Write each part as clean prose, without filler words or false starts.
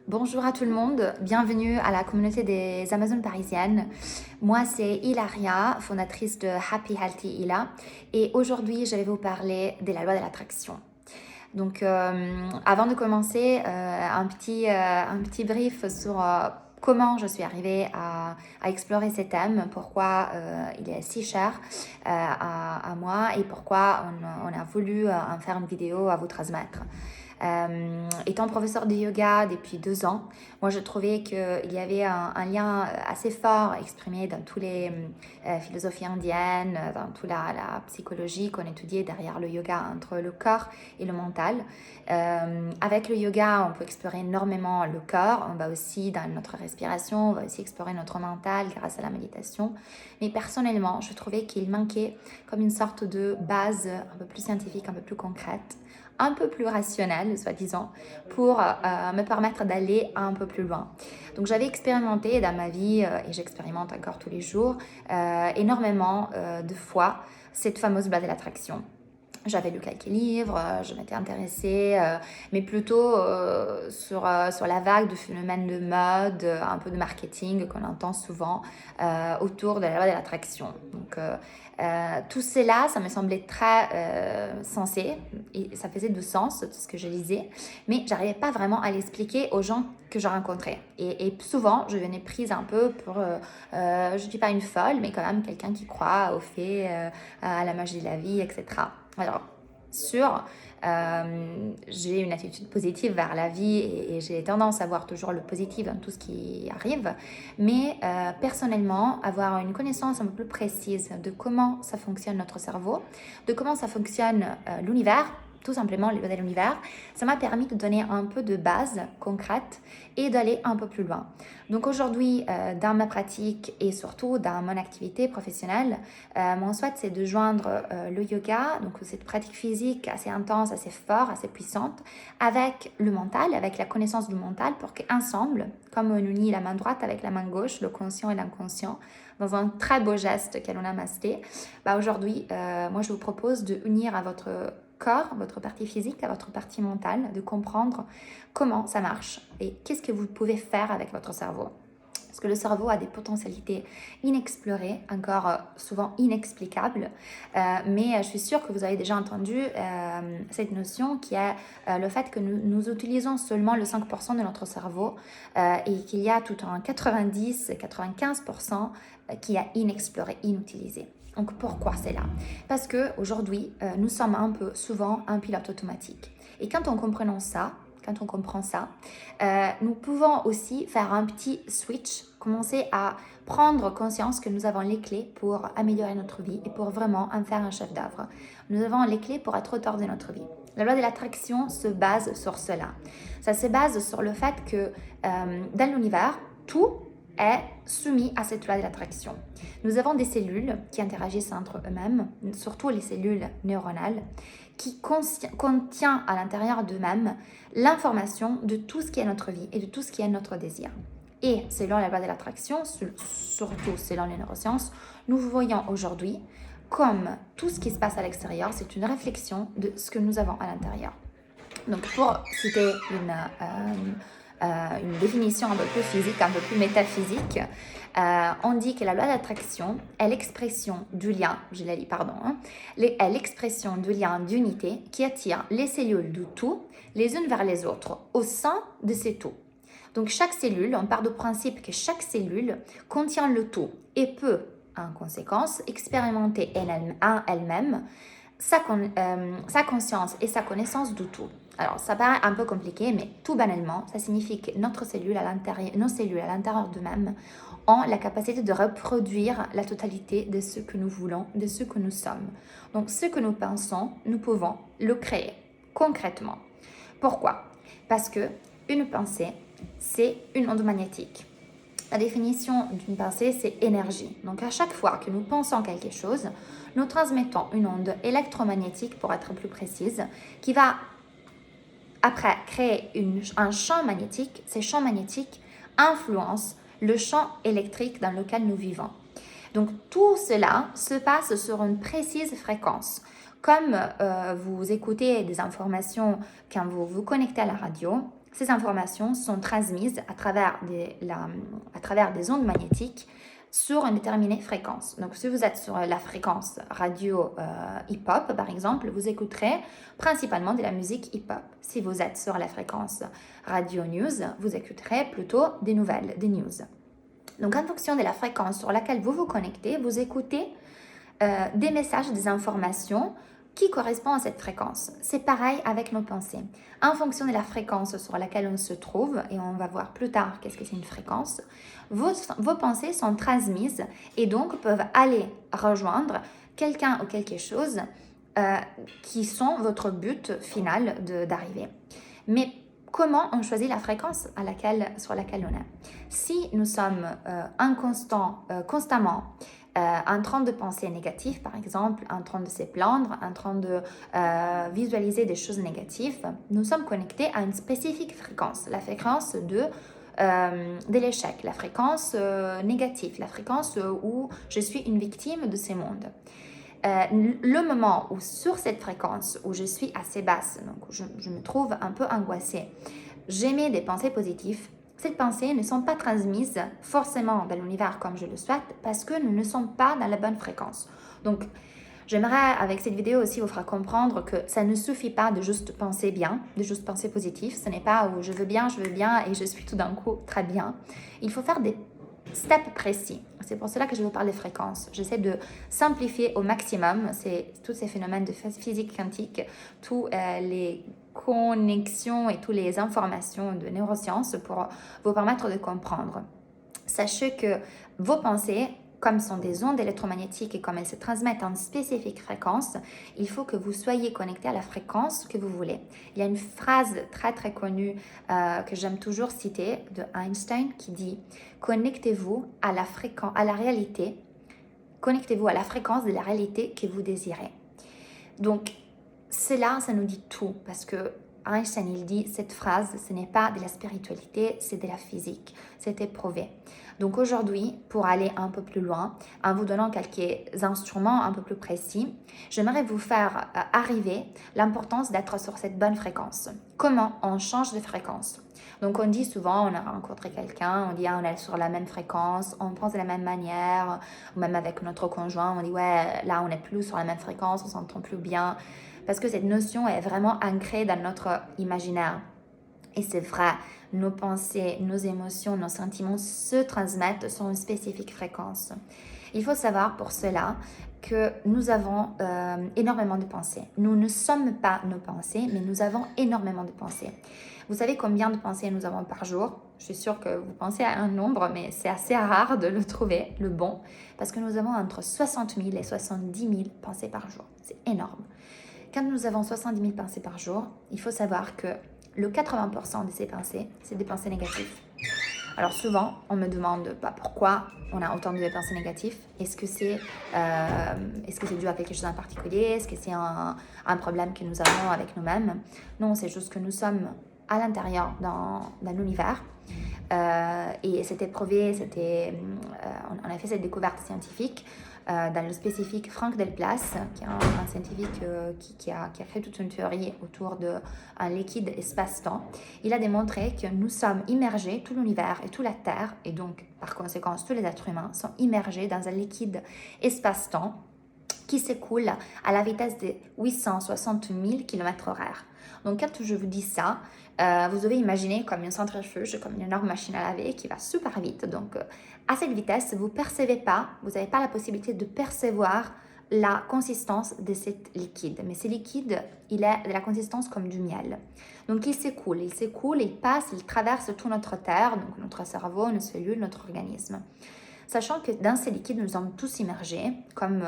Bonjour à tout le monde, bienvenue à la communauté des Amazones parisiennes. Moi, c'est Hilaria, fondatrice de Happy Healthy Hila, et aujourd'hui, je vais vous parler de la loi de l'attraction. Donc, avant de commencer, un petit brief sur comment je suis arrivée à explorer ces thèmes, pourquoi il est si cher à moi et pourquoi on a voulu en faire une vidéo à vous transmettre. Étant professeur de yoga depuis 2 ans, moi je trouvais qu'il y avait un lien assez fort exprimé dans toutes les philosophies indiennes, dans toute la psychologie qu'on étudiait derrière le yoga entre le corps et le mental. Avec le yoga, on peut explorer énormément le corps, on va aussi dans notre respiration, on va aussi explorer notre mental grâce à la méditation. Mais personnellement, je trouvais qu'il manquait comme une sorte de base un peu plus scientifique, un peu plus concrète, un peu plus rationnel, soi-disant, pour me permettre d'aller un peu plus loin. Donc j'avais expérimenté dans ma vie, et j'expérimente encore tous les jours, énormément de fois cette fameuse loi de l'attraction. J'avais lu quelques livres, je m'étais intéressée, mais plutôt sur la vague de phénomènes de mode, un peu de marketing qu'on entend souvent autour de la loi de l'attraction. Donc tout cela, ça me semblait très sensé et ça faisait du sens, tout ce que je lisais, mais j'arrivais pas vraiment à l'expliquer aux gens que je rencontrais. Et souvent, je venais prise un peu pour, je dis pas une folle, mais quand même quelqu'un qui croit aux faits, à la magie de la vie, etc. Alors, j'ai une attitude positive vers la vie et j'ai tendance à voir toujours le positif dans tout ce qui arrive, mais personnellement, avoir une connaissance un peu plus précise de comment ça fonctionne notre cerveau, de comment ça fonctionne l'univers, tout simplement le modèle univers, ça m'a permis de donner un peu de base concrète et d'aller un peu plus loin. Donc aujourd'hui, dans ma pratique et surtout dans mon activité professionnelle, mon souhait c'est de joindre le yoga, donc cette pratique physique assez intense, assez forte, assez puissante, avec le mental, avec la connaissance du mental, pour qu'ensemble, comme on unit la main droite avec la main gauche, le conscient et l'inconscient, dans un très beau geste qu'est le namasté, aujourd'hui, moi je vous propose de unir à votre corps, votre partie physique, à votre partie mentale, de comprendre comment ça marche et qu'est-ce que vous pouvez faire avec votre cerveau. Parce que le cerveau a des potentialités inexplorées, encore souvent inexplicables, mais je suis sûre que vous avez déjà entendu cette notion qui est le fait que nous utilisons seulement le 5% de notre cerveau et qu'il y a tout un 90-95% qui est inexploré, inutilisé. Donc pourquoi c'est là? Parce qu'aujourd'hui, nous sommes un peu souvent un pilote automatique. Et quand on comprend ça, nous pouvons aussi faire un petit switch, commencer à prendre conscience que nous avons les clés pour améliorer notre vie et pour vraiment en faire un chef d'œuvre. Nous avons les clés pour être auteur de notre vie. La loi de l'attraction se base sur cela. Ça se base sur le fait que dans l'univers, tout est soumis à cette loi de l'attraction. Nous avons des cellules qui interagissent entre eux-mêmes, surtout les cellules neuronales, qui contient à l'intérieur d'eux-mêmes l'information de tout ce qui est notre vie et de tout ce qui est notre désir. Et selon la loi de l'attraction, surtout selon les neurosciences, nous voyons aujourd'hui comme tout ce qui se passe à l'extérieur, c'est une réflexion de ce que nous avons à l'intérieur. Donc pour citer une définition un peu plus physique, un peu plus métaphysique, on dit que la loi d'attraction est l'expression du lien, est l'expression du lien d'unité qui attire les cellules du tout les unes vers les autres au sein de ces tout. Donc chaque cellule, on part du principe que chaque cellule contient le tout et peut, en conséquence, expérimenter en elle-même sa conscience et sa connaissance du tout. Alors, ça paraît un peu compliqué, mais tout banalement, ça signifie que nos cellules à l'intérieur d'eux-mêmes ont la capacité de reproduire la totalité de ce que nous voulons, de ce que nous sommes. Donc, ce que nous pensons, nous pouvons le créer concrètement. Pourquoi? Parce que une pensée, c'est une onde magnétique. La définition d'une pensée, c'est énergie. Donc à chaque fois que nous pensons quelque chose, nous transmettons une onde électromagnétique, pour être plus précise, qui va après créer un champ magnétique. Ces champs magnétiques influencent le champ électrique dans lequel nous vivons. Donc tout cela se passe sur une précise fréquence. Comme vous écoutez des informations quand vous vous connectez à la radio, Ces informations sont transmises à travers des ondes magnétiques sur une déterminée fréquence. Donc, si vous êtes sur la fréquence radio hip-hop, par exemple, vous écouterez principalement de la musique hip-hop. Si vous êtes sur la fréquence radio news, vous écouterez plutôt des nouvelles, des news. Donc, en fonction de la fréquence sur laquelle vous vous connectez, vous écoutez des messages, des informations qui correspondent à cette fréquence. C'est pareil avec nos pensées. En fonction de la fréquence sur laquelle on se trouve, et on va voir plus tard qu'est-ce que c'est une fréquence, vos pensées sont transmises et donc peuvent aller rejoindre quelqu'un ou quelque chose qui sont votre but final d'arriver. Mais comment on choisit la fréquence sur laquelle on est? Si nous sommes constamment en train de penser négatif, par exemple, en train de se plaindre, en train de visualiser des choses négatives, nous sommes connectés à une spécifique fréquence, la fréquence de l'échec, la fréquence négative, la fréquence où je suis une victime de ce monde. Le moment où sur cette fréquence où je suis assez basse, donc je me trouve un peu angoissée, j'émets des pensées positives. Ces pensées ne sont pas transmises forcément dans l'univers comme je le souhaite parce que nous ne sommes pas dans la bonne fréquence. Donc, j'aimerais avec cette vidéo aussi vous faire comprendre que ça ne suffit pas de juste penser bien, de juste penser positif. Ce n'est pas où je veux bien et je suis tout d'un coup très bien. Il faut faire des steps précis. C'est pour cela que je vous parle des fréquences. J'essaie de simplifier au maximum tous ces phénomènes de physique quantique, tous les connexions et toutes les informations de neurosciences pour vous permettre de comprendre. Sachez que vos pensées, comme sont des ondes électromagnétiques et comme elles se transmettent en spécifique fréquence, il faut que vous soyez connecté à la fréquence que vous voulez. Il y a une phrase très très connue que j'aime toujours citer de Einstein qui dit « Connectez-vous à la réalité, connectez-vous à la fréquence de la réalité que vous désirez. » Donc, cela, ça nous dit tout parce que Einstein, il dit cette phrase, ce n'est pas de la spiritualité, c'est de la physique, c'est éprouvé. Donc aujourd'hui, pour aller un peu plus loin, en vous donnant quelques instruments un peu plus précis, j'aimerais vous faire arriver l'importance d'être sur cette bonne fréquence. Comment on change de fréquence? Donc on dit souvent, on a rencontré quelqu'un, on dit on est sur la même fréquence, on pense de la même manière, ou même avec notre conjoint, on dit ouais, là on n'est plus sur la même fréquence, on s'entend plus bien, parce que cette notion est vraiment ancrée dans notre imaginaire. Et c'est vrai, nos pensées, nos émotions, nos sentiments se transmettent sur une spécifique fréquence. Il faut savoir pour cela que nous avons énormément de pensées. Nous ne sommes pas nos pensées, mais nous avons énormément de pensées. Vous savez combien de pensées nous avons par jour? Je suis sûre que vous pensez à un nombre, mais c'est assez rare de le trouver, le bon, parce que nous avons entre 60 000 et 70 000 pensées par jour. C'est énorme. Quand nous avons 70 000 pensées par jour, il faut savoir que le 80% de ces pensées, c'est des pensées négatives. Alors souvent, on me demande pourquoi on a autant de pensées négatives. Est-ce que c'est dû à quelque chose en particulier? Est-ce que c'est un problème que nous avons avec nous-mêmes? Non, c'est juste que nous sommes à l'intérieur dans l'univers. Et c'était prouvé, on a fait cette découverte scientifique dans le spécifique Frank Delplace, qui est un scientifique qui a créé toute une théorie autour d'un liquide espace-temps. Il a démontré que nous sommes immergés, tout l'univers et toute la Terre, et donc par conséquent tous les êtres humains sont immergés dans un liquide espace-temps qui s'écoule à la vitesse de 860 000 km/h. Donc quand je vous dis ça, vous devez imaginer comme une centrifuge, comme une énorme machine à laver qui va super vite. Donc à cette vitesse, vous percevez pas, vous n'avez pas la possibilité de percevoir la consistance de ce liquide. Mais ce liquide, il est de la consistance comme du miel. Donc il s'écoule, il passe, il traverse toute notre terre, donc notre cerveau, nos cellules, notre organisme. Sachant que dans ces liquides, nous sommes tous immergés, comme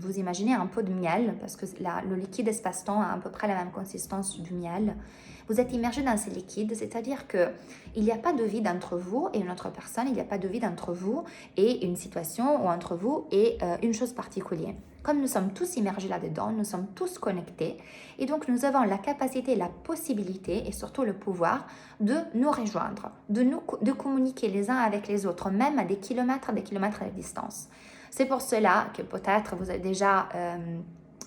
vous imaginez un pot de miel, parce que le liquide espace-temps a à peu près la même consistance du miel. Vous êtes immergés dans ces liquides, c'est-à-dire qu'il n'y a pas de vide entre vous et une autre personne, il n'y a pas de vide entre vous et une situation ou entre vous et une chose particulière. Comme nous sommes tous immergés là-dedans, nous sommes tous connectés et donc nous avons la capacité, la possibilité et surtout le pouvoir de nous rejoindre, de communiquer les uns avec les autres, même à des kilomètres de distance. C'est pour cela que peut-être vous avez déjà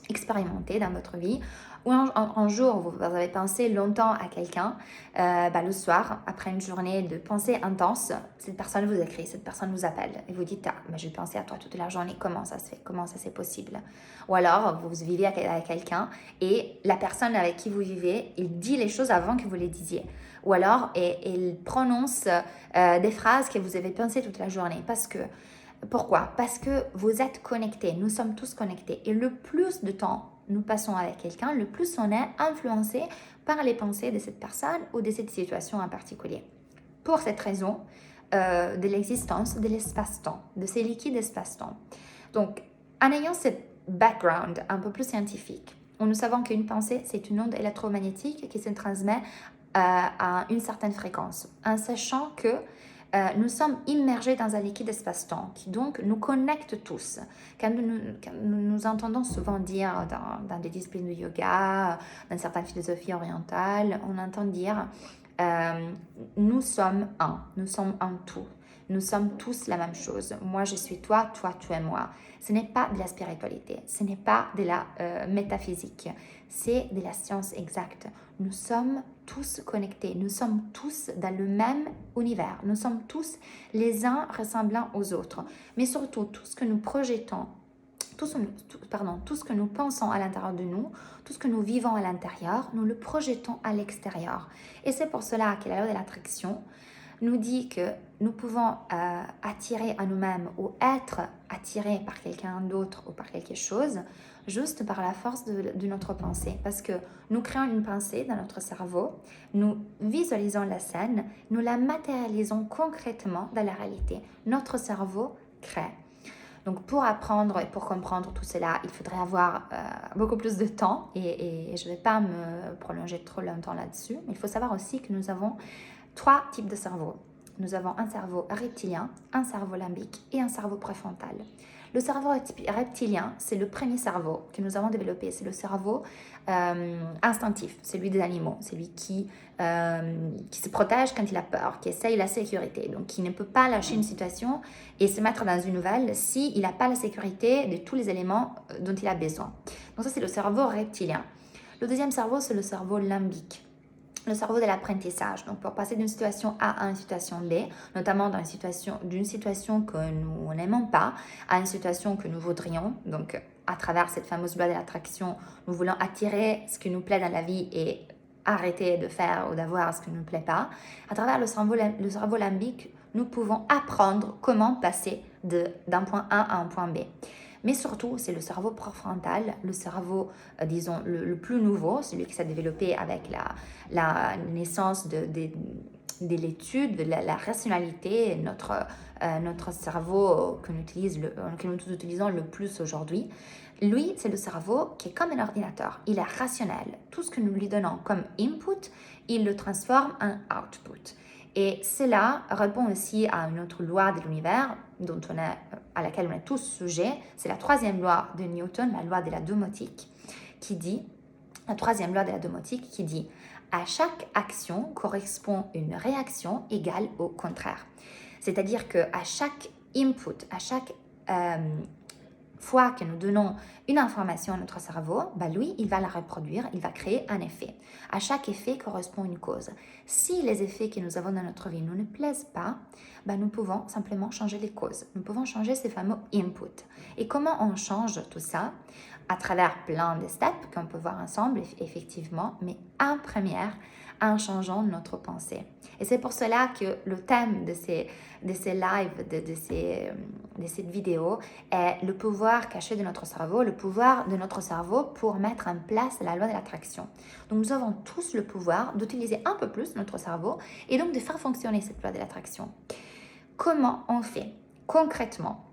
expérimenté dans votre vie Ou un jour, vous avez pensé longtemps à quelqu'un, le soir, après une journée de pensée intense, cette personne vous écrit, cette personne vous appelle et vous dites, j'ai pensé à toi toute la journée, comment ça se fait, comment ça c'est possible? Ou alors, vous vivez avec quelqu'un et la personne avec qui vous vivez, il dit les choses avant que vous les disiez. Ou alors, il prononce des phrases que vous avez pensées toute la journée. Pourquoi? Parce que vous êtes connectés, nous sommes tous connectés. Et le plus de temps nous passons avec quelqu'un, le plus on est influencé par les pensées de cette personne ou de cette situation en particulier. Pour cette raison de l'existence de l'espace-temps, de ces liquides espace-temps. Donc, en ayant ce background un peu plus scientifique, nous savons qu'une pensée, c'est une onde électromagnétique qui se transmet à une certaine fréquence, en sachant que nous sommes immergés dans un liquide espace-temps qui donc nous connecte tous. Quand nous entendons souvent dire dans des disciplines de yoga, dans certaines philosophies orientales, on entend dire nous sommes un, nous sommes un tout. Nous sommes tous la même chose. Moi, je suis toi, toi, tu es moi. Ce n'est pas de la spiritualité, ce n'est pas de la métaphysique, c'est de la science exacte. Nous sommes tous connectés, nous sommes tous dans le même univers, nous sommes tous les uns ressemblants aux autres. Mais surtout, tout ce que nous projetons, tout ce que nous pensons à l'intérieur de nous, tout ce que nous vivons à l'intérieur, nous le projetons à l'extérieur. Et c'est pour cela que la loi de l'attraction nous dit que nous pouvons attirer à nous-mêmes ou être attirés par quelqu'un d'autre ou par quelque chose juste par la force de notre pensée. Parce que nous créons une pensée dans notre cerveau, nous visualisons la scène, nous la matérialisons concrètement dans la réalité. Notre cerveau crée. Donc pour apprendre et pour comprendre tout cela, il faudrait avoir beaucoup plus de temps et je ne vais pas me prolonger trop longtemps là-dessus. Mais il faut savoir aussi que nous avons 3 types de cerveau. Nous avons un cerveau reptilien, un cerveau limbique et un cerveau préfrontal. Le cerveau reptilien, c'est le premier cerveau que nous avons développé. C'est le cerveau instinctif, celui des animaux, celui qui se protège quand il a peur, qui essaye la sécurité. Donc, qui ne peut pas lâcher une situation et se mettre dans une nouvelle s'il n'a pas la sécurité de tous les éléments dont il a besoin. Donc ça, c'est le cerveau reptilien. Le deuxième cerveau, c'est le cerveau limbique. Le cerveau de l'apprentissage. Donc, pour passer d'une situation A à une situation B, notamment d'une situation que nous n'aimons pas à une situation que nous voudrions. Donc, à travers cette fameuse loi de l'attraction, nous voulons attirer ce qui nous plaît dans la vie et arrêter de faire ou d'avoir ce qui ne nous plaît pas. À travers le cerveau limbique, nous pouvons apprendre comment passer d'un point A à un point B. Mais surtout, c'est le cerveau préfrontal, le cerveau, disons, le plus nouveau, celui qui s'est développé avec la naissance de l'étude, de la rationalité, notre cerveau que nous utilisons le plus aujourd'hui. Lui, c'est le cerveau qui est comme un ordinateur. Il est rationnel. Tout ce que nous lui donnons comme input, il le transforme en output. Et cela répond aussi à une autre loi de l'univers à laquelle on est tous sujets. C'est la 3e loi de Newton, la loi de la domotique, la 3e loi de la domotique qui dit à chaque action correspond une réaction égale au contraire. C'est-à-dire qu'à chaque input, à chaque fois que nous donnons une information à notre cerveau, lui, il va la reproduire, il va créer un effet. À chaque effet correspond une cause. Si les effets que nous avons dans notre vie nous ne plaisent pas, nous pouvons simplement changer les causes. Nous pouvons changer ces fameux inputs. Et comment on change tout ça? À travers plein de steps qu'on peut voir ensemble, effectivement, mais en première, en changeant notre pensée. Et c'est pour cela que le thème de ces lives, de cette vidéo, est le pouvoir caché de notre cerveau, le pouvoir de notre cerveau pour mettre en place la loi de l'attraction. Donc nous avons tous le pouvoir d'utiliser un peu plus notre cerveau et donc de faire fonctionner cette loi de l'attraction. Comment on fait concrètement?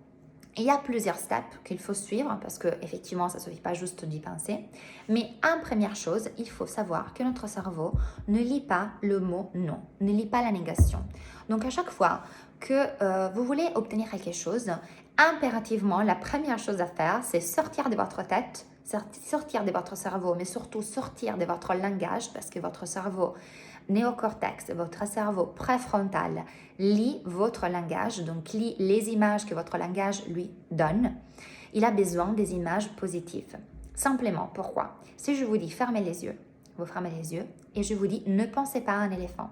Il y a plusieurs steps qu'il faut suivre parce qu'effectivement, ça ne suffit pas juste d'y penser. Mais en première chose, il faut savoir que notre cerveau ne lit pas le mot non, ne lit pas la négation. Donc à chaque fois que vous voulez obtenir quelque chose, impérativement, la première chose à faire, c'est sortir de votre tête, sortir de votre cerveau, mais surtout sortir de votre langage parce que votre cerveau néocortex, votre cerveau préfrontal, lit votre langage, donc lit les images que votre langage lui donne. Il a besoin des images positives. Simplement, pourquoi? Si je vous dis fermez les yeux, vous fermez les yeux et je vous dis ne pensez pas à un éléphant.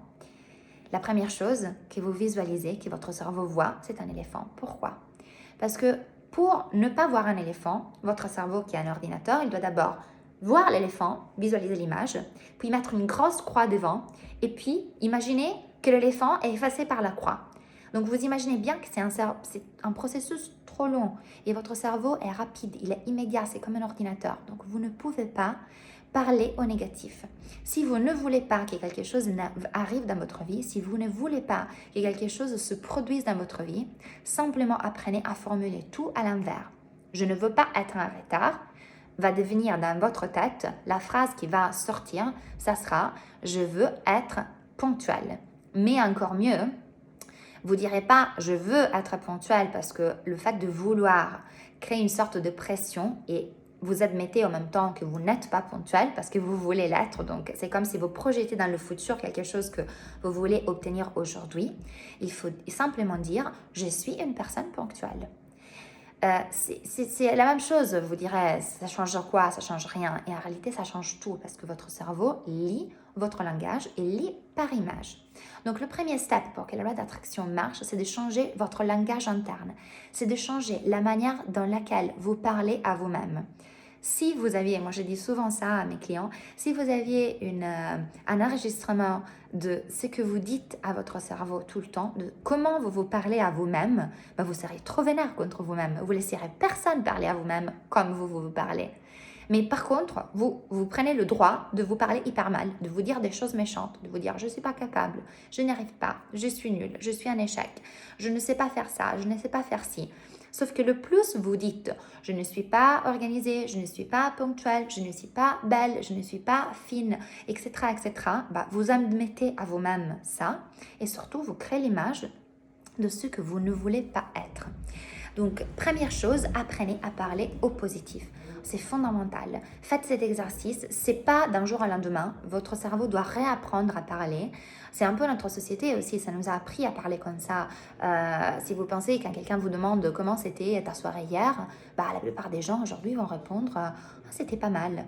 La première chose que vous visualisez, que votre cerveau voit, c'est un éléphant. Pourquoi? Parce que pour ne pas voir un éléphant, votre cerveau qui est un ordinateur, il doit d'abord voir l'éléphant, visualiser l'image, puis mettre une grosse croix devant et puis imaginer que l'éléphant est effacé par la croix. Donc vous imaginez bien que c'est un processus trop long et votre cerveau est rapide, il est immédiat, c'est comme un ordinateur. Donc vous ne pouvez pas parler au négatif. Si vous ne voulez pas que quelque chose arrive dans votre vie, si vous ne voulez pas que quelque chose se produise dans votre vie, simplement apprenez à formuler tout à l'envers. Je ne veux pas être en retard va devenir dans votre tête, la phrase qui va sortir, ça sera « je veux être ponctuel ». Mais encore mieux, vous ne direz pas « je veux être ponctuel » parce que le fait de vouloir créer une sorte de pression et vous admettez en même temps que vous n'êtes pas ponctuel parce que vous voulez l'être. Donc, c'est comme si vous projetez dans le futur quelque chose que vous voulez obtenir aujourd'hui. Il faut simplement dire « je suis une personne ponctuelle ». C'est la même chose, vous direz, ça change quoi? Ça change rien. Et en réalité, ça change tout parce que votre cerveau lit votre langage et lit par image. Donc, le premier step pour que la loi d'attraction marche, c'est de changer votre langage interne. C'est de changer la manière dans laquelle vous parlez à vous-même. Si vous aviez, moi je dis souvent ça à mes clients, si vous aviez un enregistrement de ce que vous dites à votre cerveau tout le temps, de comment vous vous parlez à vous-même, ben vous serez trop vénère contre vous-même. Vous ne laisserez personne parler à vous-même comme vous parlez. Mais par contre, vous prenez le droit de vous parler hyper mal, de vous dire des choses méchantes, de vous dire « je ne suis pas capable, je n'y arrive pas, je suis nulle, je suis un échec, je ne sais pas faire ça, je ne sais pas faire ci ». Sauf que le plus vous dites « je ne suis pas organisée, je ne suis pas ponctuelle, je ne suis pas belle, je ne suis pas fine », etc., bah, vous admettez à vous-même ça et surtout vous créez l'image de ce que vous ne voulez pas être. Donc, première chose, apprenez à parler au positif. C'est fondamental. Faites cet exercice. C'est pas d'un jour au lendemain. Votre cerveau doit réapprendre à parler. C'est un peu notre société aussi. Ça nous a appris à parler comme ça. Si vous pensez quand quelqu'un vous demande comment c'était ta soirée hier, bah, la plupart des gens aujourd'hui vont répondre c'était pas mal.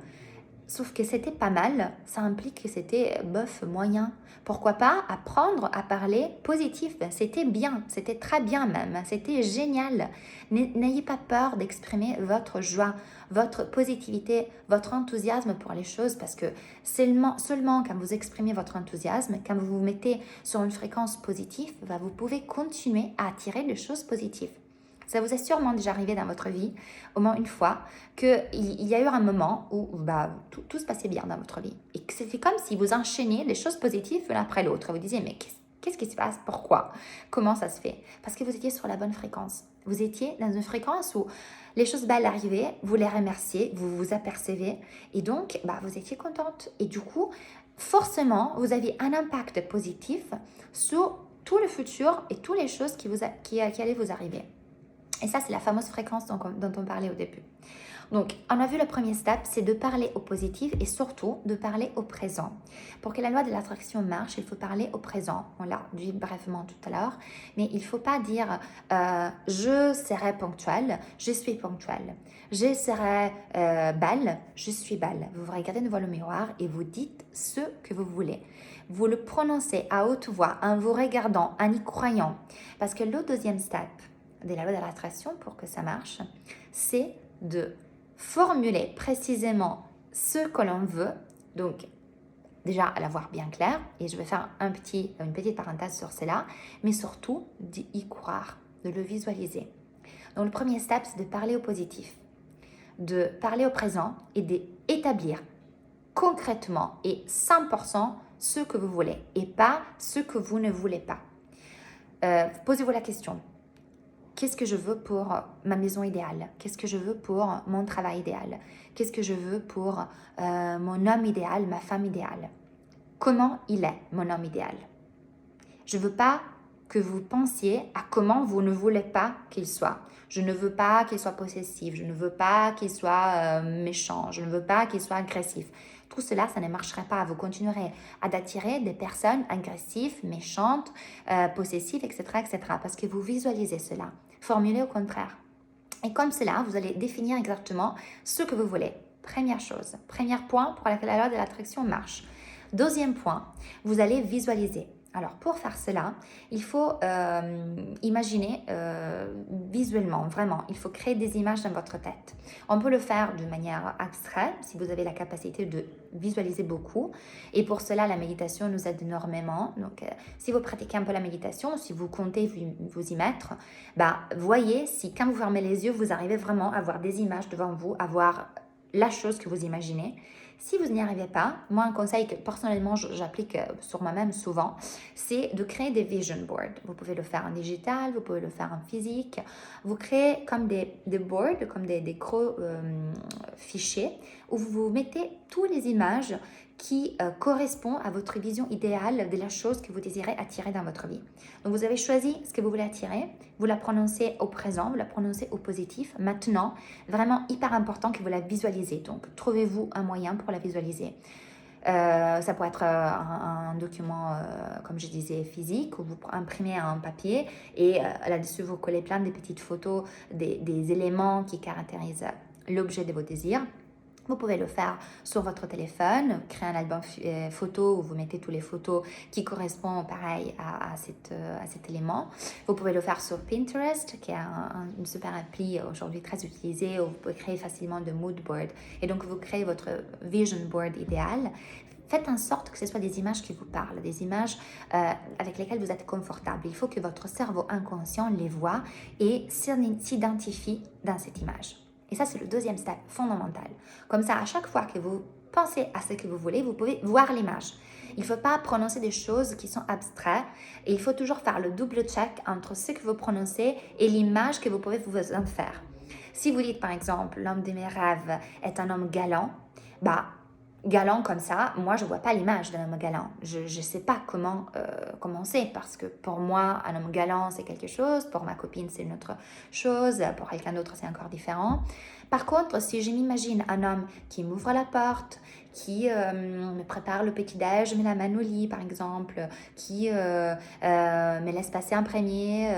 Sauf que c'était pas mal, ça implique que c'était bof, moyen. Pourquoi pas apprendre à parler positif? C'était bien, c'était très bien même, c'était génial. N'ayez pas peur d'exprimer votre joie, votre positivité, votre enthousiasme pour les choses parce que seulement quand vous exprimez votre enthousiasme, quand vous vous mettez sur une fréquence positive, bah, vous pouvez continuer à attirer des choses positives. Ça vous est sûrement déjà arrivé dans votre vie, au moins une fois, qu'il y a eu un moment où bah, tout se passait bien dans votre vie. Et que c'était comme si vous enchaîniez les choses positives l'une après l'autre. Vous disiez, mais qu'est-ce qui se passe? Pourquoi? Comment ça se fait? Parce que vous étiez sur la bonne fréquence. Vous étiez dans une fréquence où les choses belles arrivaient, vous les remerciez, vous vous apercevez. Et donc, bah, vous étiez contente. Et du coup, forcément, vous aviez un impact positif sur tout le futur et toutes les choses qui allaient vous arriver. Et ça, c'est la fameuse fréquence dont on parlait au début. Donc, on a vu le premier step, c'est de parler au positif et surtout de parler au présent. Pour que la loi de l'attraction marche, il faut parler au présent. On l'a dit brièvement tout à l'heure, mais il ne faut pas dire je serai ponctuelle, je suis ponctuelle. Je serai belle, je suis belle. Vous vous regardez devant le miroir et vous dites ce que vous voulez. Vous le prononcez à haute voix en vous regardant, en y croyant. Parce que le deuxième step de la loi de l'attraction pour que ça marche, c'est de formuler précisément ce que l'on veut. Donc, déjà à l'avoir bien clair, et je vais faire une petite parenthèse sur cela, mais surtout d'y croire, de le visualiser. Donc, le premier step, c'est de parler au positif, de parler au présent et d'établir concrètement et 100% ce que vous voulez et pas ce que vous ne voulez pas. Posez-vous la question. Qu'est-ce que je veux pour ma maison idéale? Qu'est-ce que je veux pour mon travail idéal? Qu'est-ce que je veux pour mon homme idéal, ma femme idéale? Comment il est, mon homme idéal? Je ne veux pas que vous pensiez à comment vous ne voulez pas qu'il soit. Je ne veux pas qu'il soit possessif. Je ne veux pas qu'il soit méchant. Je ne veux pas qu'il soit agressif. Tout cela, ça ne marcherait pas. Vous continuerez à attirer des personnes agressives, méchantes, possessives, etc., etc. Parce que vous visualisez cela. Formulez au contraire. Et comme cela, vous allez définir exactement ce que vous voulez. Première chose, premier point pour laquelle la loi de l'attraction marche. Deuxième point, vous allez visualiser. Alors pour faire cela, il faut imaginer visuellement, vraiment, il faut créer des images dans votre tête. On peut le faire de manière abstraite si vous avez la capacité de visualiser beaucoup. Et pour cela, la méditation nous aide énormément. Donc si vous pratiquez un peu la méditation, si vous comptez vous y mettre, voyez si quand vous fermez les yeux, vous arrivez vraiment à voir des images devant vous, à voir la chose que vous imaginez. Si vous n'y arrivez pas, moi un conseil que personnellement j'applique sur moi-même souvent, c'est de créer des vision boards. Vous pouvez le faire en digital, vous pouvez le faire en physique. Vous créez comme des boards, comme des gros fichiers où vous mettez toutes les images qui correspondent à votre vision idéale de la chose que vous désirez attirer dans votre vie. Donc vous avez choisi ce que vous voulez attirer, vous la prononcez au présent, vous la prononcez au positif. Maintenant, vraiment hyper important que vous la visualisez. Donc trouvez-vous un moyen pour la visualiser. Ça peut être un document, comme je disais, physique, où vous imprimez un papier et là-dessus vous collez plein de petites photos des éléments qui caractérisent l'objet de vos désirs. Vous pouvez le faire sur votre téléphone, créer un album photo où vous mettez toutes les photos qui correspondent pareil à cet élément. Vous pouvez le faire sur Pinterest, qui est une super appli aujourd'hui très utilisée où vous pouvez créer facilement de mood board. Et donc vous créez votre vision board idéal. Faites en sorte que ce soit des images qui vous parlent, des images avec lesquelles vous êtes confortable. Il faut que votre cerveau inconscient les voit et s'identifie dans cette image. Et ça, c'est le deuxième step fondamental. Comme ça, à chaque fois que vous pensez à ce que vous voulez, vous pouvez voir l'image. Il ne faut pas prononcer des choses qui sont abstraites et il faut toujours faire le double check entre ce que vous prononcez et l'image que vous pouvez vous en faire. Si vous dites par exemple, l'homme de mes rêves est un homme galant, galant comme ça, moi je ne vois pas l'image d'un homme galant. Je ne sais pas comment commencer parce que pour moi, un homme galant c'est quelque chose, pour ma copine c'est une autre chose, pour quelqu'un d'autre c'est encore différent. Par contre, si je m'imagine un homme qui m'ouvre la porte, qui me prépare le petit-déj, met la main au lit par exemple, qui me laisse passer un premier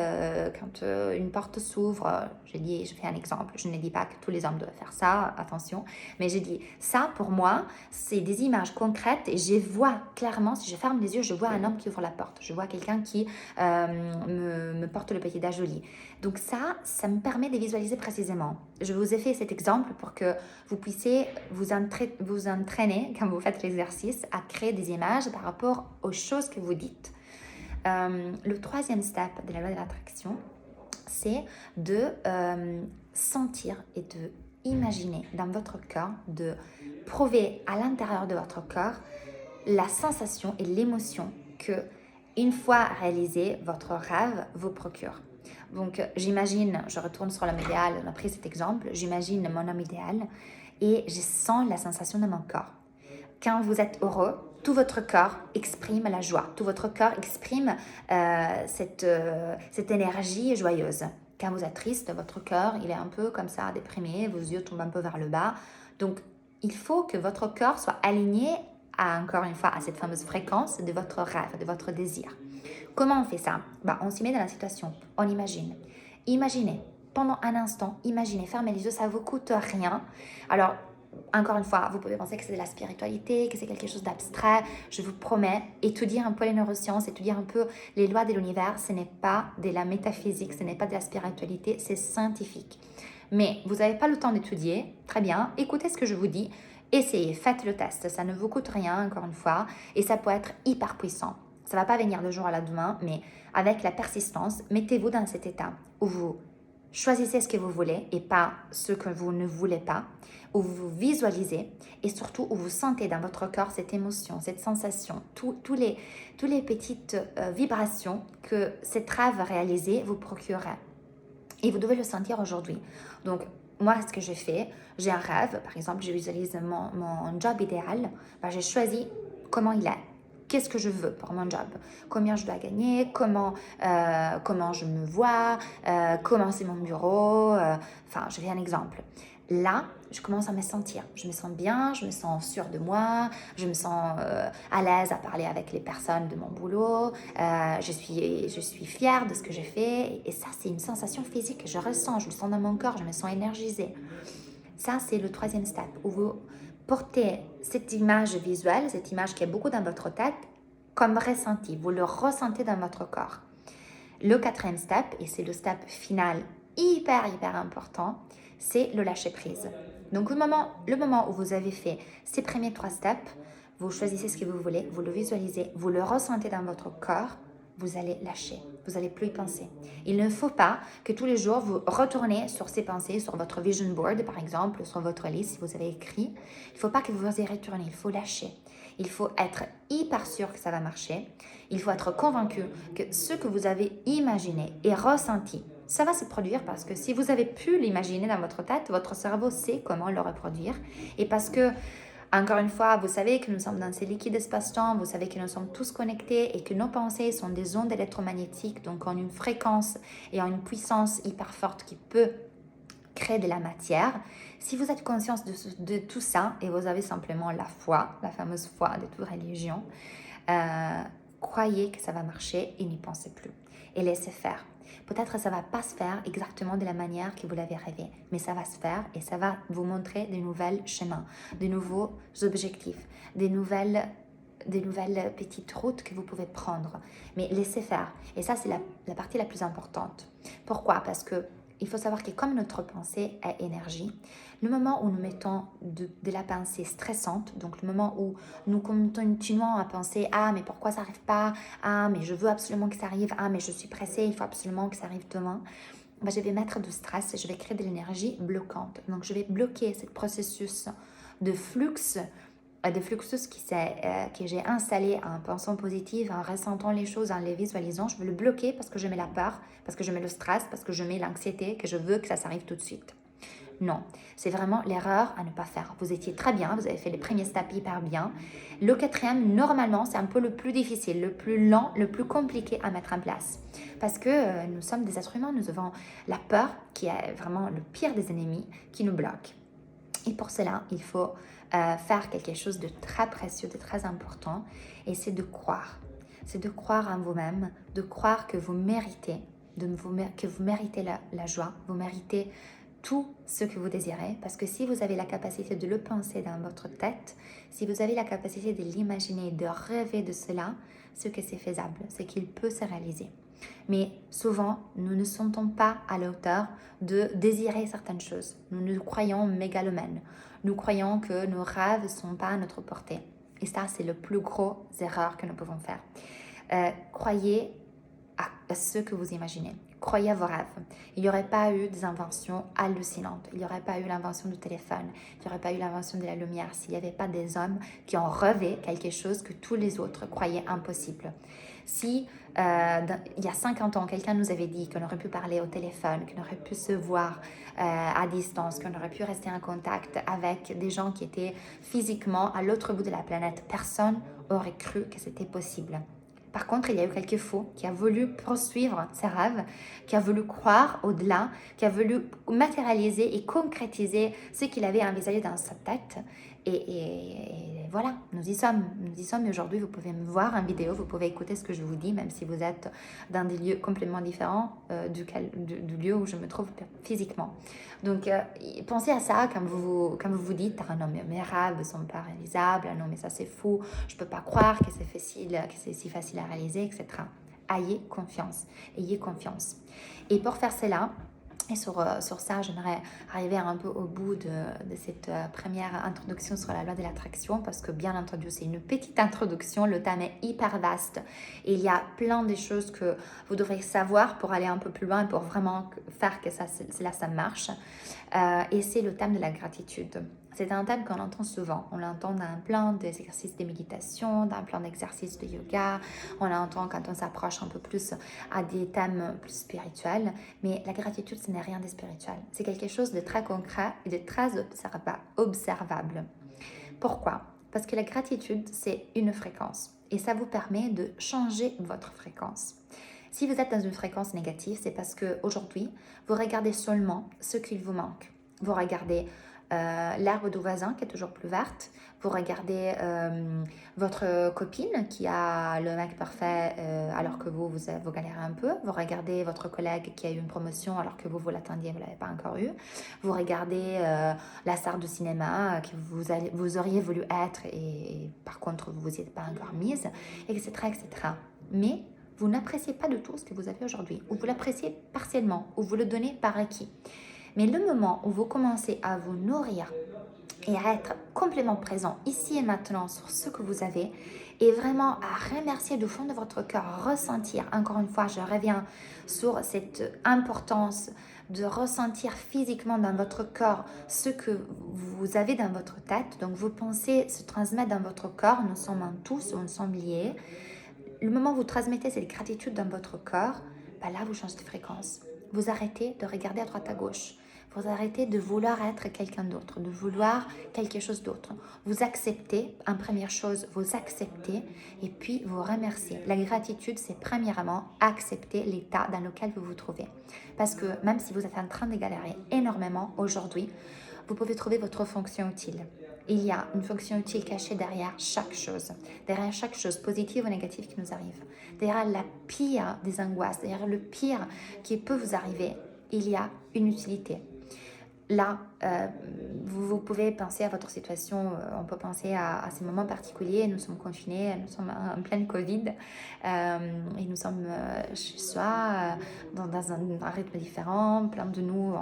quand une porte s'ouvre, je fais un exemple, je ne dis pas que tous les hommes doivent faire ça, attention, mais j'ai dit ça pour moi, c'est des images concrètes et je vois clairement, si je ferme les yeux, je vois un homme qui ouvre la porte, je vois quelqu'un qui me porte le petit-déj au lit. Donc ça me permet de visualiser précisément. Je vous ai fait cet exemple pour que vous puissiez vous entraîner quand vous faites l'exercice à créer des images par rapport aux choses que vous dites. Le troisième step de la loi de l'attraction, c'est de sentir et de imaginer dans votre corps, de prouver à l'intérieur de votre corps la sensation et l'émotion que, une fois réalisé, votre rêve vous procure. Donc j'imagine, je retourne sur l'homme idéal, on a pris cet exemple, j'imagine mon homme idéal et je sens la sensation de mon corps. Quand vous êtes heureux, tout votre corps exprime la joie, tout votre corps exprime cette énergie joyeuse. Quand vous êtes triste, votre cœur, il est un peu comme ça, déprimé, vos yeux tombent un peu vers le bas. Donc, il faut que votre corps soit aligné encore une fois, à cette fameuse fréquence de votre rêve, de votre désir. Comment on fait ça? On s'y met dans la situation, on imagine. Imaginez, pendant un instant, imaginez, fermez les yeux, ça ne vous coûte rien. Alors, encore une fois, vous pouvez penser que c'est de la spiritualité, que c'est quelque chose d'abstrait. Je vous promets, étudier un peu les neurosciences, étudier un peu les lois de l'univers, ce n'est pas de la métaphysique, ce n'est pas de la spiritualité, c'est scientifique. Mais vous n'avez pas le temps d'étudier, très bien, écoutez ce que je vous dis, essayez, faites le test, ça ne vous coûte rien, encore une fois, et ça peut être hyper puissant. Ça ne va pas venir de jour à la demain, mais avec la persistance, mettez-vous dans cet état où vous choisissez ce que vous voulez et pas ce que vous ne voulez pas, où vous visualisez et surtout où vous sentez dans votre corps cette émotion, cette sensation, toutes les petites vibrations que cette rêve réalisé vous procurerait. Et vous devez le sentir aujourd'hui. Donc, moi, ce que j'ai fait, j'ai un rêve, par exemple, je visualise mon job idéal, j'ai choisi comment il est. Qu'est-ce que je veux pour mon job? Combien je dois gagner? Comment je me vois? Comment c'est mon bureau? Je fais un exemple. Là, je commence à me sentir. Je me sens bien, je me sens sûre de moi, je me sens à l'aise à parler avec les personnes de mon boulot. Je suis fière de ce que j'ai fait. Et ça, c'est une sensation physique que je ressens. Je le sens dans mon corps, je me sens énergisée. Ça, c'est le troisième step où vous portez cette image visuelle, cette image qui est beaucoup dans votre tête, comme ressenti. Vous le ressentez dans votre corps. Le quatrième step, et c'est le step final hyper important, c'est le lâcher prise. Donc le moment où vous avez fait ces premiers 3 steps, vous choisissez ce que vous voulez, vous le visualisez, vous le ressentez dans votre corps, vous allez lâcher, vous n'allez plus y penser. Il ne faut pas que tous les jours vous retournez sur ces pensées, sur votre vision board par exemple, sur votre liste si vous avez écrit. Il ne faut pas que vous y retournez, il faut lâcher. Il faut être hyper sûr que ça va marcher. Il faut être convaincu que ce que vous avez imaginé et ressenti, ça va se produire parce que si vous avez pu l'imaginer dans votre tête, votre cerveau sait comment le reproduire. Et parce que, encore une fois, vous savez que nous sommes dans ces liquides espace-temps, vous savez que nous sommes tous connectés et que nos pensées sont des ondes électromagnétiques, donc en une fréquence et en une puissance hyper forte qui peut créer de la matière. Si vous êtes conscient de tout ça et vous avez simplement la foi, la fameuse foi de toute religion, croyez que ça va marcher et n'y pensez plus. Et laissez faire. Peut-être que ça ne va pas se faire exactement de la manière que vous l'avez rêvé, mais ça va se faire et ça va vous montrer de nouveaux chemins, de nouveaux objectifs, des nouvelles petites routes que vous pouvez prendre. Mais laissez faire. Et ça, c'est la partie la plus importante. Pourquoi? Parce que il faut savoir que comme notre pensée est énergie, le moment où nous mettons de la pensée stressante, donc le moment où nous continuons à penser « Ah, mais pourquoi ça n'arrive pas? Ah, mais je veux absolument que ça arrive. Ah, mais je suis pressée, il faut absolument que ça arrive demain. » Je vais mettre du stress et je vais créer de l'énergie bloquante. Donc, je vais bloquer ce processus de fluxus que j'ai installé en pensant positive, en ressentant les choses, en les visualisant. Je veux le bloquer parce que je mets la peur, parce que je mets le stress, parce que je mets l'anxiété, que je veux que ça s'arrive tout de suite. Non, c'est vraiment l'erreur à ne pas faire. Vous étiez très bien, vous avez fait les premiers steps hyper bien. Le quatrième, normalement, c'est un peu le plus difficile, le plus lent, le plus compliqué à mettre en place. Parce que nous sommes des êtres humains, nous avons la peur qui est vraiment le pire des ennemis qui nous bloque. Et pour cela, il faut faire quelque chose de très précieux, de très important, et c'est de croire. C'est de croire en vous-même, de croire que vous méritez, que vous méritez la joie, vous méritez tout ce que vous désirez, parce que si vous avez la capacité de le penser dans votre tête, si vous avez la capacité de l'imaginer, de rêver de cela, ce que c'est faisable, c'est qu'il peut se réaliser. Mais souvent, nous ne sentons pas à la hauteur de désirer certaines choses. Nous nous croyons mégalomènes. Nous croyons que nos rêves ne sont pas à notre portée. Et ça, c'est le plus gros erreur que nous pouvons faire. Croyez à ce que vous imaginez. Croyez à vos rêves. Il n'y aurait pas eu des inventions hallucinantes. Il n'y aurait pas eu l'invention du téléphone. Il n'y aurait pas eu l'invention de la lumière s'il n'y avait pas des hommes qui ont rêvé quelque chose que tous les autres croyaient impossible. Si il y a 50 ans, quelqu'un nous avait dit qu'on aurait pu parler au téléphone, qu'on aurait pu se voir à distance, qu'on aurait pu rester en contact avec des gens qui étaient physiquement à l'autre bout de la planète, personne n'aurait cru que c'était possible. Par contre, il y a eu quelques fous qui a voulu poursuivre ses rêves, qui a voulu croire au-delà, qui a voulu matérialiser et concrétiser ce qu'il avait envisagé dans sa tête. Et voilà, nous y sommes. Nous y sommes. Et aujourd'hui, vous pouvez me voir en vidéo, vous pouvez écouter ce que je vous dis, même si vous êtes dans des lieux complètement différents du lieu où je me trouve physiquement. Donc, pensez à ça quand vous vous dites « Ah non, mais mes rêves ne sont pas réalisables. Ah non, mais ça c'est fou. Je ne peux pas croire que c'est si facile à réaliser, etc. » Ayez confiance. Ayez confiance. Et pour faire cela, et sur ça, j'aimerais arriver un peu au bout de cette première introduction sur la loi de l'attraction parce que bien entendu, c'est une petite introduction, le thème est hyper vaste et il y a plein de choses que vous devrez savoir pour aller un peu plus loin et pour vraiment faire que ça marche. Et c'est le thème de la gratitude. C'est un thème qu'on entend souvent. On l'entend dans plein d'exercices de méditation, dans plein d'exercices de yoga. On l'entend quand on s'approche un peu plus à des thèmes plus spirituels. Mais la gratitude, ce n'est rien de spirituel. C'est quelque chose de très concret et de très observable. Pourquoi? Parce que la gratitude, c'est une fréquence. Et ça vous permet de changer votre fréquence. Si vous êtes dans une fréquence négative, c'est parce qu'aujourd'hui, vous regardez seulement ce qu'il vous manque. Vous regardez l'herbe du voisin qui est toujours plus verte. Vous regardez votre copine qui a le mec parfait alors que vous galérez un peu. Vous regardez votre collègue qui a eu une promotion alors que vous l'attendiez, vous ne l'avez pas encore eu. Vous regardez la star de cinéma que vous auriez voulu être et par contre vous n'y êtes pas encore mise, etc., etc. Mais vous n'appréciez pas de tout ce que vous avez aujourd'hui, ou vous l'appréciez partiellement, ou vous le donnez par acquis. Mais le moment où vous commencez à vous nourrir et à être complètement présent ici et maintenant sur ce que vous avez et vraiment à remercier du fond de votre cœur, ressentir, encore une fois, je reviens sur cette importance de ressentir physiquement dans votre corps ce que vous avez dans votre tête. Donc vos pensées se transmettent dans votre corps, nous sommes un tous, nous sommes liés. Le moment où vous transmettez cette gratitude dans votre corps, là vous changez de fréquence. Vous arrêtez de regarder à droite à gauche. Vous arrêtez de vouloir être quelqu'un d'autre, de vouloir quelque chose d'autre. Vous acceptez, en première chose, vous acceptez et puis vous remerciez. La gratitude, c'est premièrement accepter l'état dans lequel vous vous trouvez. Parce que même si vous êtes en train de galérer énormément aujourd'hui, vous pouvez trouver votre fonction utile. Il y a une fonction utile cachée derrière chaque chose positive ou négative qui nous arrive. Derrière la pire des angoisses, derrière le pire qui peut vous arriver, il y a une utilité. Là, vous pouvez penser à votre situation, on peut penser à ces moments particuliers, nous sommes confinés, nous sommes en pleine Covid et nous sommes chez soi, dans un rythme différent, plein de nous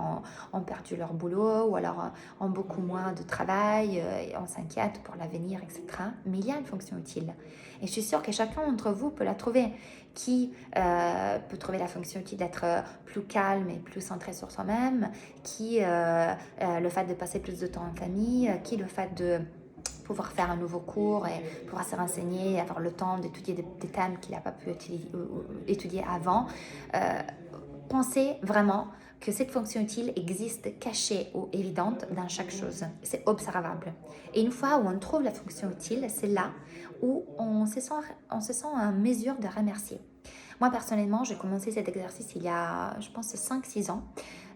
ont perdu leur boulot ou alors ont beaucoup moins de travail et on s'inquiète pour l'avenir, etc. Mais il y a une fonction utile et je suis sûre que chacun d'entre vous peut la trouver. Qui peut trouver la fonction utile d'être plus calme et plus centré sur soi-même, qui le fait de passer plus de temps en famille, qui le fait de pouvoir faire un nouveau cours et pouvoir se renseigner, avoir le temps d'étudier des thèmes qu'il n'a pas pu étudier avant. Pensez vraiment que cette fonction utile existe cachée ou évidente dans chaque chose. C'est observable. Et une fois où on trouve la fonction utile, c'est là où on se sent en mesure de remercier. Moi, personnellement, j'ai commencé cet exercice il y a, je pense, 5-6 ans.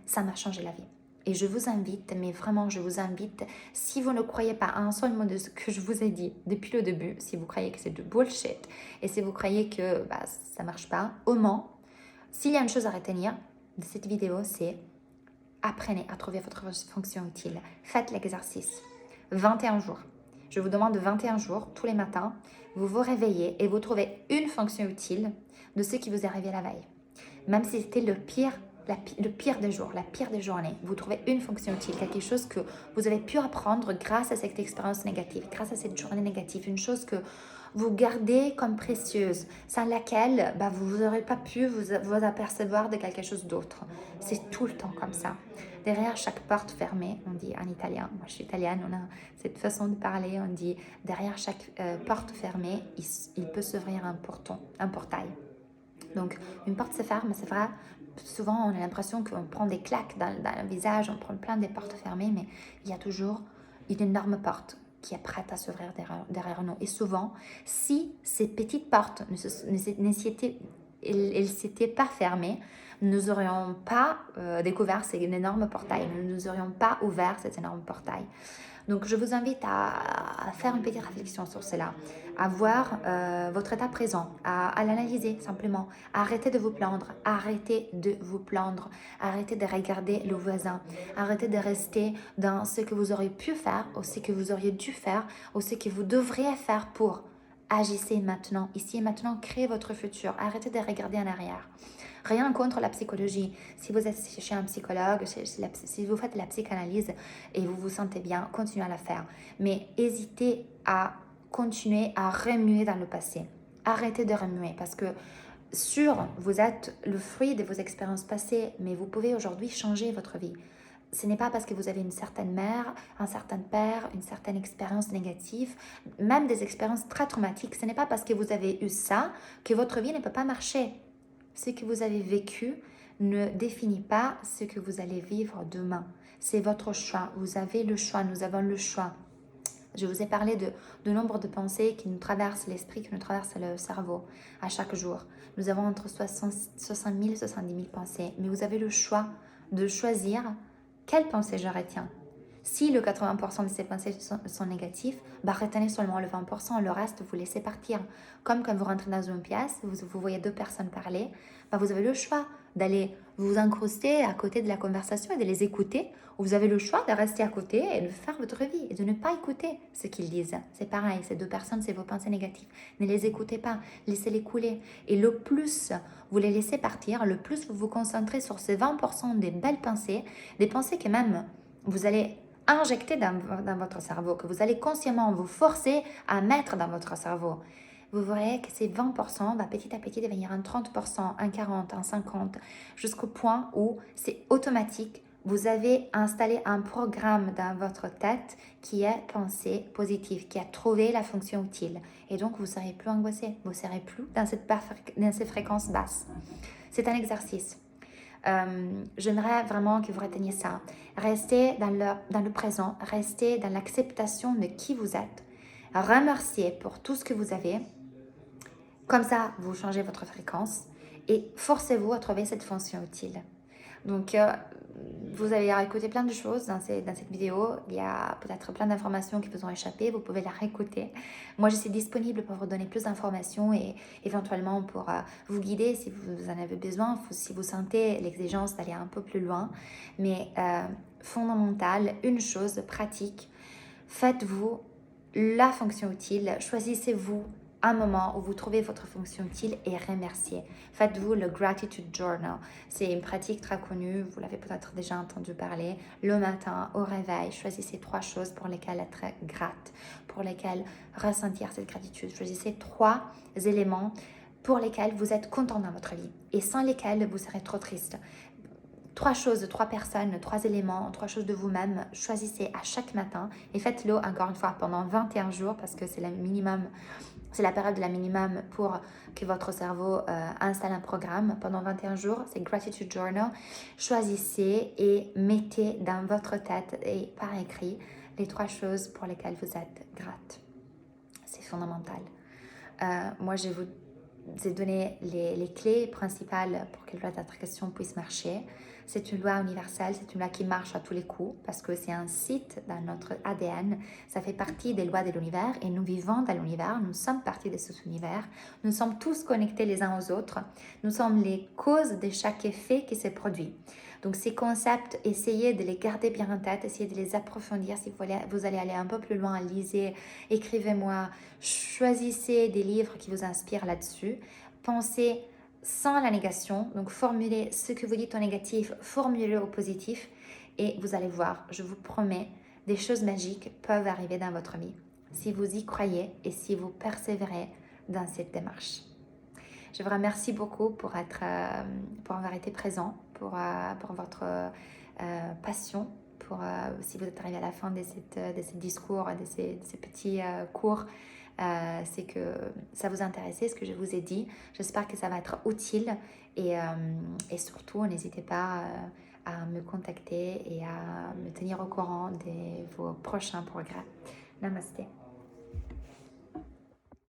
Ça m'a changé la vie. Et je vous invite, mais vraiment, je vous invite, si vous ne croyez pas à un seul mot de ce que je vous ai dit depuis le début, si vous croyez que c'est du bullshit, et si vous croyez que ça ne marche pas, au moins, s'il y a une chose à retenir de cette vidéo, c'est apprenez à trouver votre fonction utile. Faites l'exercice. 21 jours. Je vous demande 21 jours, tous les matins, vous vous réveillez et vous trouvez une fonction utile de ce qui vous est arrivé la veille. Même si c'était le pire des jours, la pire des journées, vous trouvez une fonction utile, quelque chose que vous avez pu apprendre grâce à cette expérience négative, grâce à cette journée négative, une chose que vous gardez comme précieuse, sans laquelle vous n'aurez pas pu vous apercevoir de quelque chose d'autre. C'est tout le temps comme ça. Derrière chaque porte fermée, on dit en italien, moi je suis italienne, on a cette façon de parler, on dit derrière chaque porte fermée, il peut s'ouvrir un portail. Donc une porte se ferme, c'est vrai, souvent on a l'impression qu'on prend des claques dans le visage, on prend plein de portes fermées, mais il y a toujours une énorme porte qui est prête à s'ouvrir derrière nous. Et souvent, si ces petites portes ne s'étaient pas fermées, nous n'aurions pas découvert cet énorme portail, nous n'aurions pas ouvert cet énorme portail. Donc, je vous invite à faire une petite réflexion sur cela, à voir votre état présent, à l'analyser simplement, arrêtez de vous plaindre, arrêtez de regarder le voisin, arrêtez de rester dans ce que vous auriez pu faire, ou ce que vous auriez dû faire, ou ce que vous devriez faire pour. Agissez maintenant, ici et maintenant, créez votre futur, arrêtez de regarder en arrière. Rien contre la psychologie. Si vous êtes chez un psychologue, si vous faites la psychanalyse et vous vous sentez bien, continuez à la faire. Mais hésitez à continuer à remuer dans le passé. Arrêtez de remuer parce que vous êtes le fruit de vos expériences passées, mais vous pouvez aujourd'hui changer votre vie. Ce n'est pas parce que vous avez une certaine mère, un certain père, une certaine expérience négative, même des expériences très traumatiques. Ce n'est pas parce que vous avez eu ça que votre vie ne peut pas marcher. Ce que vous avez vécu ne définit pas ce que vous allez vivre demain. C'est votre choix. Vous avez le choix. Nous avons le choix. Je vous ai parlé de nombre de pensées qui nous traversent l'esprit, qui nous traversent le cerveau à chaque jour. Nous avons entre 60 000 et 70 000 pensées. Mais vous avez le choix de choisir quelle pensée je retiens. Si le 80% de ces pensées sont négatifs, bah retenez seulement le 20%, le reste, vous laissez partir. Comme quand vous rentrez dans une pièce, vous voyez deux personnes parler, bah vous avez le choix d'aller vous incruster à côté de la conversation et de les écouter, ou vous avez le choix de rester à côté et de faire votre vie et de ne pas écouter ce qu'ils disent. C'est pareil, ces deux personnes, c'est vos pensées négatives. Ne les écoutez pas, laissez-les couler. Et le plus vous les laissez partir, le plus vous vous concentrez sur ces 20% des belles pensées, des pensées que même vous allez injecter dans votre cerveau, que vous allez consciemment vous forcer à mettre dans votre cerveau. Vous verrez que ces 20% va petit à petit devenir un 30%, un 40%, un 50%, jusqu'au point où c'est automatique. Vous avez installé un programme dans votre tête qui est pensée positive, qui a trouvé la fonction utile. Et donc, vous ne serez plus angoissé, vous ne serez plus dans ces fréquences basses. C'est un exercice. J'aimerais vraiment que vous reteniez ça. Restez dans le présent, restez dans l'acceptation de qui vous êtes. Remerciez pour tout ce que vous avez. Comme ça, vous changez votre fréquence et forcez-vous à trouver cette fonction utile. Donc, vous allez écouter plein de choses dans cette vidéo. Il y a peut-être plein d'informations qui vous ont échappé. Vous pouvez la réécouter. Moi, je suis disponible pour vous donner plus d'informations et éventuellement pour vous guider si vous en avez besoin, si vous sentez l'exigence d'aller un peu plus loin. Mais fondamental, une chose pratique, faites-vous la fonction utile. Choisissez-vous un moment où vous trouvez votre fonction utile et remerciez. Faites-vous le Gratitude Journal. C'est une pratique très connue, vous l'avez peut-être déjà entendu parler. Le matin, au réveil, choisissez 3 choses pour lesquelles être grate, pour lesquelles ressentir cette gratitude. Choisissez 3 éléments pour lesquels vous êtes content dans votre vie et sans lesquels vous serez trop triste. 3 choses, 3 personnes, 3 éléments, 3 choses de vous-même. Choisissez à chaque matin et faites-le encore une fois pendant 21 jours parce que c'est le minimum. C'est la période de la minimum pour que votre cerveau installe un programme. Pendant 21 jours, c'est Gratitude Journal. Choisissez et mettez dans votre tête et par écrit les 3 choses pour lesquelles vous êtes grate. C'est fondamental. Moi, je vous ai donné les clés principales pour que la loi d'attraction puisse marcher. C'est une loi universelle, c'est une loi qui marche à tous les coups parce que c'est un site dans notre ADN. Ça fait partie des lois de l'univers et nous vivons dans l'univers, nous sommes partie de cet univers. Nous sommes tous connectés les uns aux autres. Nous sommes les causes de chaque effet qui se produit. Donc ces concepts, essayez de les garder bien en tête, essayez de les approfondir. Si vous allez aller un peu plus loin, lisez, écrivez-moi, choisissez des livres qui vous inspirent là-dessus. Pensez sans la négation, donc formulez ce que vous dites en négatif, formulez-le au positif et vous allez voir, je vous promets, des choses magiques peuvent arriver dans votre vie si vous y croyez et si vous persévérez dans cette démarche. Je vous remercie beaucoup pour avoir été présent, pour votre passion, si vous êtes arrivé à la fin de ce discours, de ces petits cours, c'est que ça vous intéressait ce que je vous ai dit. J'espère que ça va être utile et surtout, n'hésitez pas à me contacter et à me tenir au courant de vos prochains progrès. Namasté.